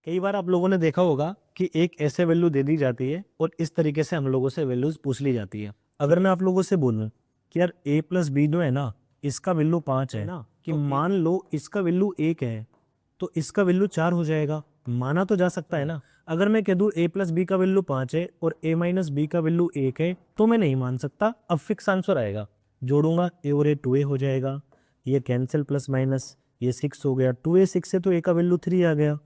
कई बार आप लोगों ने देखा होगा कि एक ऐसे वैल्यू दे दी जाती है और इस तरीके से हम लोगों से वैल्यूज पूछ ली जाती है। अगर मैं आप लोगों से बोलूं कि यार a प्लस बी जो है ना, इसका वैल्यू 5 है ना, कि मान लो इसका वैल्यू 1 है तो इसका वैल्यू 4 हो जाएगा। माना तो जा सकता है ना। अगर मैं कह दूं a प्लस बी का वैल्यू 5 है और a माइनस बी का वैल्यू 1 है तो मैं नहीं मान सकता। अब फिक्स आंसर आएगा, जोड़ूंगा a और a 2a हो जाएगा, ये कैंसिल प्लस माइनस, ये 6 हो गया, 2a 6 है तो a का वैल्यू 3 आ गया,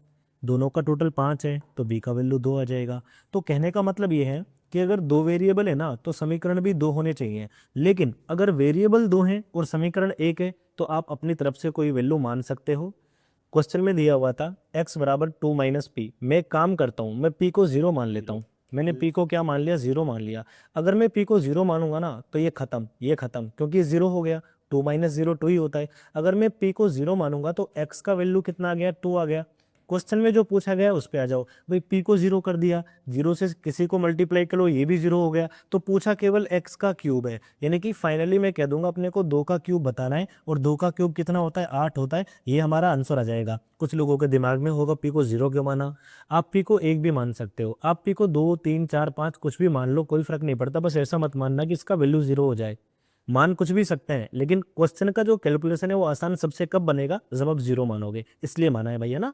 दोनों का टोटल 5 है तो बी का वैल्यू 2 आ जाएगा। तो कहने का मतलब ये है कि अगर दो वेरिएबल है ना तो समीकरण भी दो होने चाहिए। लेकिन अगर वेरिएबल दो हैं और समीकरण एक है तो आप अपनी तरफ से कोई वैल्यू मान सकते हो। क्वेश्चन में दिया हुआ था x बराबर 2 माइनस पी। मैं एक काम करता हूँ, मैं p को 0 मान लेता हूँ। मैंने p को क्या मान लिया, 0 मान लिया। अगर मैं p को 0 मानूंगा ना तो ये खत्म, ये खत्म, क्योंकि 0 हो गया। 2 माइनस 0 2 ही होता है। अगर मैं p को 0 मानूंगा तो x का वैल्यू कितना आ गया, 2 आ गया। क्वेश्चन में जो पूछा गया उस पे आ जाओ भाई। p को 0 कर दिया, 0 से किसी को मल्टीप्लाई करो, ये भी 0 हो गया। तो पूछा केवल x का क्यूब है, यानी कि फाइनली मैं कह दूंगा अपने को 2 का क्यूब बताना है और 2 का क्यूब कितना होता है, 8 होता है। ये हमारा आंसर आ जाएगा। कुछ लोगों के दिमाग में होगा p को 0 क्यों माना। आप p को 1 भी मान सकते हो, आप p को 2 3 4 5 कुछ भी मान लो, कोई फर्क नहीं पड़ता। बस ऐसा मत मानना कि इसका वैल्यू 0 हो जाए। मान कुछ भी सकते हैं, लेकिन क्वेश्चन का जो कैलकुलेशन है वो आसान सबसे कब बनेगा, जब आप 0 मानोगे। इसलिए माना है भैया ना।